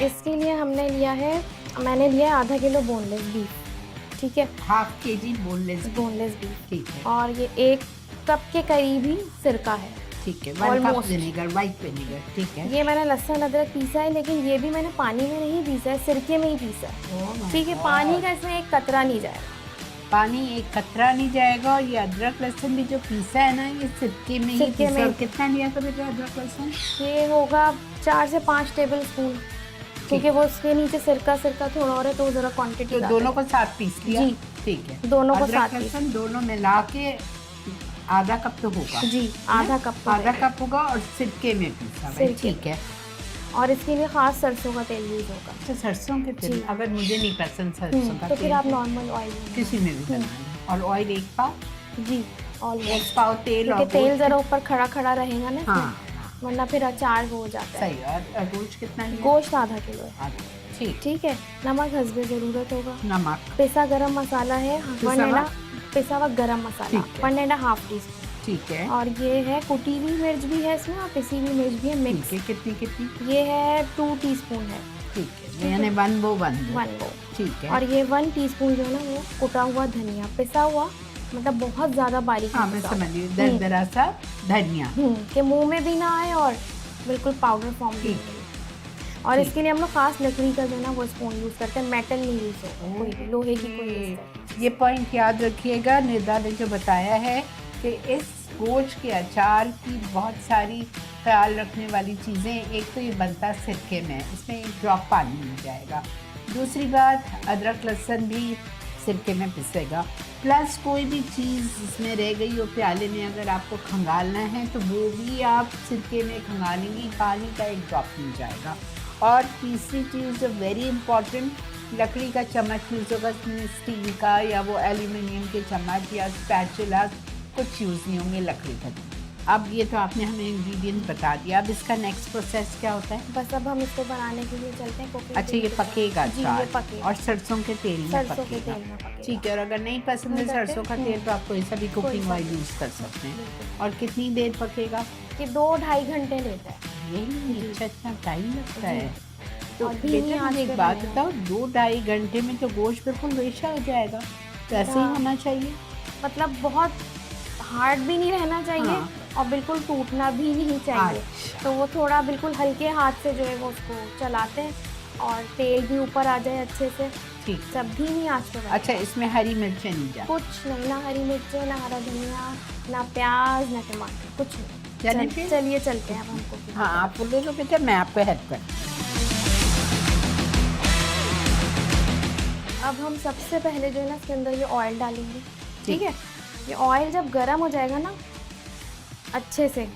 इसके लिए हमने लिया है, मैंने लिया है आधा किलो बोनलेस बीफ, ठीक है, हाफ केजी बोनलेस बीफ, ठीक है। और ये 1 कप के करीब ही सिरका है, ठीक है, 1 cup Almost। Vinegar, white vinegar, ठीक है। ये मैंने लहसुन अदरक पीसा है, लेकिन ये भी मैंने पानी में नहीं पीसा है, सिरके में ही पीसा है, Oh my ठीक है। God। पानी का इसमें एक कतरा नहीं जाएगा, पानी एक कतरा नहीं जाएगा। और ये अदरक लहसुन भी जो पीसा है ना, ये सिरके में ही सिरके पीसा। में। और कितना लिया था बेटा अदरक लहसुन? ये होगा 4 से 5 टेबल स्पून, क्योंकि वो उसके नीचे सिरका थोड़ा और है, तो ज़रा क्वांटिटी तो दोनों को साथ पीस लिया जी, ठीक है। दोनों को अदरक साथ पीस, लहसुन दोनों मिला के आधा कप तो होगा जी, आधा कप तो आधा है। कप होगा। और सिरके में पीसा हुआ है, सिरके। ठीक है। और इसके लिए खास सरसों का तेल यूज होगा। अच्छा, सरसों के तेल, जी। अगर मुझे नहीं पसंद सरसों का तो तेल फिर आप नॉर्मल ऑयल किसी में भी बनाना। और ऑयल 1 पाव, जी, 1 ऑलमोस्ट, पाव तेल। क्योंकि और तेल गोश्त ज़रा ऊपर खड़ा रहेगा ना इसमें, हाँ, वरना फिर अचार वो हो जाता है। सही। और गोश्त कितना लिया? गोश्त आधा किलो है, आधा, ठीक। ठीक है। नमक हस्बे ज़रूरत होगा। नमक, पिसा गरम मसाला है, पिसा हुआ गरम मसाला ठीक है। 1.5 टीस्पून। ठीक है, और ये है कुटी हुई मिर्च भी है इसमें, और पिसी हुई मिर्च भी है मिक्स। ठीक है। कितनी? ये है 2 टीस्पून है, ठीक है, यानी 1 वो 1 1 वो। ठीक है। और ये 1 टीस्पून जो है ना, वो कुटा हुआ धनिया, पिसा हुआ, मतलब बहुत ज़्यादा बारीक हाँ, नहीं मैं पिसा हुआ। समझ गई। दरदरा सा धनिया, कि मुंह में भी ना आए और बिल्कुल पाउडर फॉर्म भी ठीक नहीं। और ठीक। इसके लिए हम लोग खास लकड़ी का जो है ना वो स्पून यूज़ करते हैं, मेटल नहीं यूज़ होगा, कोई भी लोहे की कोई यूज़ करते ये पॉइंट याद रखिएगा। निदा ने जो बताया है कि इस गोश्त के अचार की बहुत सारी ख्याल रखने वाली चीज़ें, एक तो ये बनता सिरके में, इसमें एक ड्रॉप पानी नहीं जाएगा। दूसरी बात, अदरक लहसुन भी सिरके में पिसेगा। प्लस कोई भी चीज़ इसमें रह गई हो प्याले में, अगर आपको खंगालना है तो वो भी आप सिरके में खंगालेंगी, पानी का एक ड्रॉप नहीं जाएगा। और तीसरी चीज़ जो वेरी इंपॉर्टेंट, लकड़ी का चम्मच यूज़ होगा, स्टील का या वो एल्यूमिनियम के चम्मच या स्पैचुला, कुछ यूज़ नहीं होंगे लकड़ी का। अब ये तो आपने हमें इंग्रेडिएंट बता दिया। अब इसका नेक्स्ट प्रोसेस क्या होता है? बस अब हम इसको बनाने के लिए चलते हैं कुकिंग। अच्छा, ये पकेगा जी, ये अचार पकेगा। और सरसों के तेल में सरसों के पकेगा, तेल में पकेगा। ठीक है। और अगर नहीं पसंद है नहीं करते? सरसों का तेल तो आप कोई सा भी कुकिंग सा ऑयल भी। यूज़ कर सकते हैं। बिल्कुल। और कितनी देर पकेगा? कि 2-2.5 घंटे लेता है। यही अच्छा, इतना टाइम लगता है? तो और धीमी बेटा आंच मुझे एक पे बात बनेगा। बताओ, 2-2.5 घंटे में तो गोश्त बिल्कुल रेशा हो जाएगा, तो ऐसे ही हाँ। होना चाहिए? मतलब बहुत हार्ड भी नहीं रहना चाहिए, हाँ। और बिल्कुल टूटना भी नहीं चाहिए। अच्छा। तो वो थोड़ा बिल्कुल हल्के हाथ से जो है वो उसको चलाते हैं, और तेल भी ऊपर आ जाए अच्छे से, ठीक। सब धीमी आंच पे अच्छा, इसमें हरी मिर्चें नहीं जाती? कुछ नहीं, ना हरी मिर्चें, ना हरा धनिया, ना प्याज, ना टमाटर, कुछ नहीं। चलिए फिर? चलिए चलते हैं अब हमको। हाँ, आप बोलो तो बेटा, मैं आपको हेल्प कर। अब हम सबसे पहले जो है ना इसके अंदर ये ऑयल डालेंगे, ठीक है। ये ऑयल जब गर्म हो जाएगा ना अच्छे से,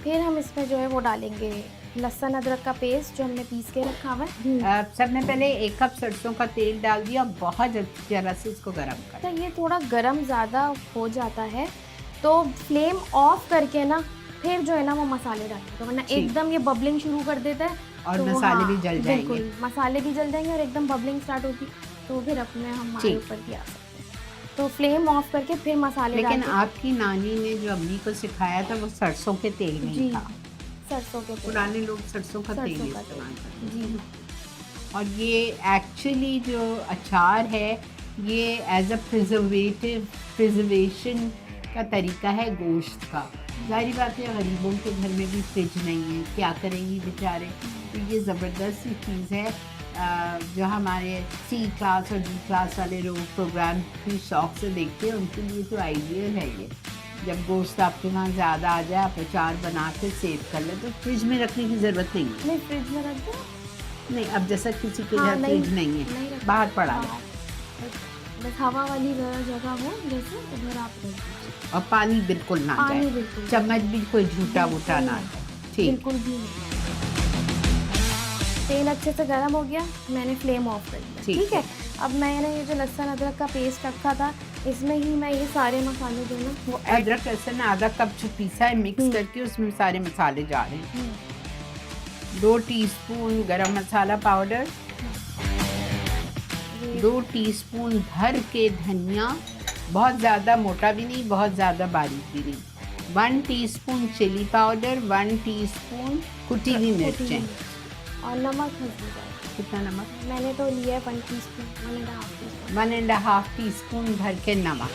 फिर हम इसमें जो है वो डालेंगे लहसुन अदरक का पेस्ट जो हमने पीस के रखा हुआ है। सबने पहले 1 कप सरसों का तेल डाल दिया, बहुत जरा से इसको गर्म कर। तो ये थोड़ा गर्म ज़्यादा हो जाता है, तो फ्लेम ऑफ करके ना फिर जो है ना वो मसाले डालेंगे, वरना ठीक। एकदम ये बबलिंग शुरू कर देता है और तो मसाले भी जल जाएंगे। बिल्कुल, मसाले भी जल जाएंगे और एकदम बबलिंग स्टार्ट होगी तो फिर अपने हमारे ठीक। ऊपर भी आ सकते हैं। तो फ्लेम ऑफ करके फिर मसाले लेकिन डाल के- आपकी नानी ने जो अम्मी को सिखाया था वो सरसों के तेल में ही जी, था। सरसों के तेल। पुराने लोग सरसों का तेल सरसों का इस्तेमाल करते तेल, जी। हैं। और ये एक्चुअली जो अचार है, ये एज अ प्रिजर्वेशन का तरीका है गोश्त का। जाहिर बात है, गरीबों के घर में भी फ्रिज नहीं है, क्या करेंगी बेचारे। तो ये ज़बरदस्त सी चीज़ है। जो हमारे C क्लास और D क्लास वाले लोग प्रोग्राम की शौक से देखते हैं, उनके लिए तो आइडियल है ये। जब गोश्त आपके वहाँ ज़्यादा आ जाए, आप अचार बना के सेव कर लें, तो फ्रिज में रखने की ज़रूरत नहीं है। नहीं, फ्रिज में रख दो। नहीं, अब जैसा किसी के हाँ, घर नहीं, फ्रिज नहीं नहीं है, रखना। बाहर पड़ा है, बस हवा वाली जगह हो जैसे, उधर आप रख दीजिए। और पानी बिल्कुल ना पानी जाए, बिल्कुल चम्मच भी कोई झूठा वूठा ना नहीं, जाए, ठीक। बिल्कुल भी नहीं। तेल अच्छे से गर्म हो गया, मैंने फ्लेम ऑफ कर दिया, ठीक ठीक है। अब मैंने ये जो लहसुन अदरक का पेस्ट रखा था, इसमें ही मैं ये सारे मसाले जो है ना वो ऐड। अदरक लहसुन आधा कप जो पीसा है मिक्स करके उसमें सारे मसाले जा रहे हैं। 2 टीस्पून गरम मसाला पाउडर, 2 टीस्पून भर के धनिया, बहुत ज़्यादा मोटा भी नहीं, बहुत ज़्यादा बारीक भी नहीं। 1 टीस्पून चिली पाउडर, 1 टीस्पून कुटी हुई मिर्चें, और नमक हल्दी का कितना नमक? मैंने तो लिया है 1 टीस्पून, 1.5 टीस्पून। 1.5 टीस्पून भर के नमक।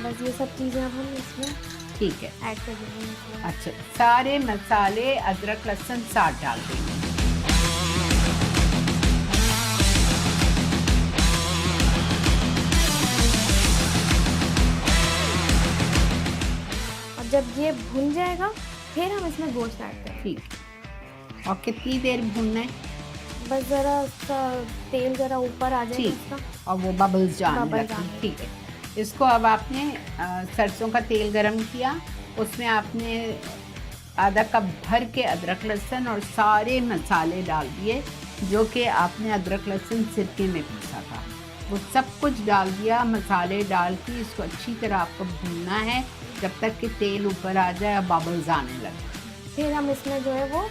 बस ये सब चीज़ें अब हम इसमें ठीक है। ऐड कर देंगे इसमें। अच्छा, सारे मसाले अदरक लहसुन साथ डाल देंगे। और जब ये भुन जाएगा फिर हम इसमें गोश्त ऐड करेंगे। ठीक है। और कितनी देर भूनना है? बस ज़रा सा तेल ज़रा ऊपर आ जाए ठीक, इसका। और वो बबल्स जाने बबल्स लगें। आने ठीक है। इसको अब आपने सरसों का तेल गरम किया, उसमें आपने आधा कप भर के अदरक लहसुन और सारे मसाले डाल दिए जो कि आपने अदरक लहसुन सिरके में पीसा था, वो सब कुछ डाल दिया। मसाले डाल के इसको अच्छी तरह आपको भूनना है जब तक कि तेल ऊपर आ जाए और बबल्स आने लगे। फिर हम इसमें जो है वो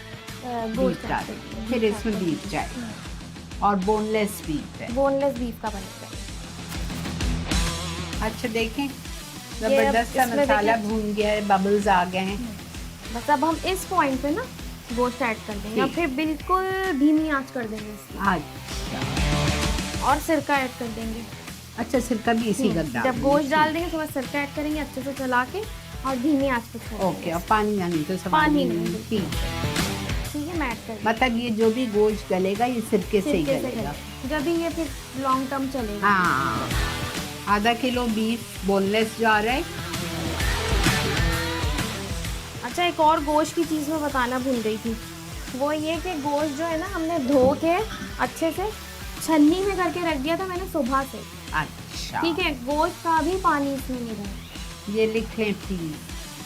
गोश्त बीफ डाल ऐड करेंगे। फिर इसमें बीफ जाए, और बोनलेस बीफ है। बोनलेस बीफ का बनेगा। अच्छा, देखें ज़बरदस्त सा इसमें मसाला देखिए। भून गया है, बबल्स आ गए हैं। बस अब हम इस पॉइंट पे ना गोश्त ऐड कर देंगे और ठीक। फिर बिल्कुल धीमी आंच कर देंगे इसकी, अच्छा और सिरका ऐड कर देंगे। अच्छा, सिरका भी इसी का डाल जब गोश्त डाल देंगे तो बस सिरका ऐड करेंगे, अच्छे से चला के और धीमी आंच पे छोड़ ओके। और पानी नहीं तो सब पानी नहीं, ठीक है। ठीक है, मैं ऐड कर देंगे। मतलब ये जो भी गोश्त गलेगा ये सिरके से ही सिरके से गलेगा। गले। जब भी ये फिर लॉन्ग टर्म चलेगा। हाँ, आधा किलो बीफ बोनलेस जा रहा है। अच्छा, एक और गोश्त की चीज़ मैं बताना भूल गई थी, वो ये कि गोश्त जो है ना हमने धो के अच्छे से छन्नी में करके रख दिया था मैंने सुबह से। अच्छा, ठीक है, गोश्त का भी पानी इसमें नहीं रहा। ये लिख लें प्लीज।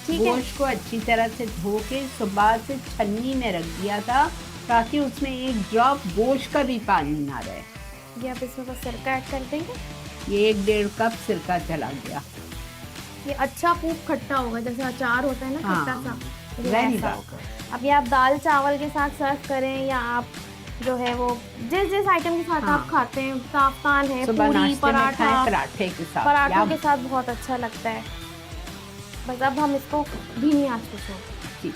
ठीक है। गोश्त को अच्छी तरह से धो के सुबह से छन्नी में रख दिया था ताकि उसमें एक ड्रॉप गोश्त का भी पानी ना रहे। ये आप इसमें बस सिरका ऐड कर देंगे। ये 1-1.5 कप सिरका चला गया। ये अच्छा खूब खट्टा होगा, जैसे अचार होता है ना हाँ, खट्टा सा, ये very ऐसा good. होगा। अब ये आप दाल चावल के साथ सर्व करें या आप जो है वो जिस आइटम के साथ हाँ। आप खाते हैं, साफ्तान है, सुबह पूरी, नाश्ते में पराठा, खाएं पराठे के साथ, पराठों या के साथ बहुत अच्छा लगता है। बस अब हम इसको धीमी आंच पे छोड़ ठीक,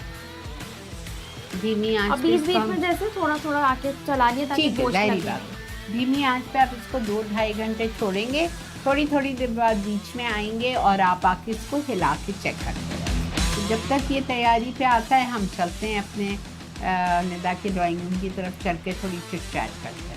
धीमी आंच अब पे बीच इसको बीच हम- में जैसे थोड़ा थोड़ा आके चला लिए ताकि ठीक है, गोश्त वेरी लगे। गुड। धीमी आंच पे आप इसको 2-2.5 घंटे छोड़ेंगे। थोड़ी थोड़ी देर बाद बीच में आएंगे और आप आके इसको हिला के चेक करते रहें। तो जब तक ये तैयारी पे आता है हम चलते हैं अपने निदा के ड्राइंग रूम की तरफ, चल के थोड़ी चिट चैट करते हैं।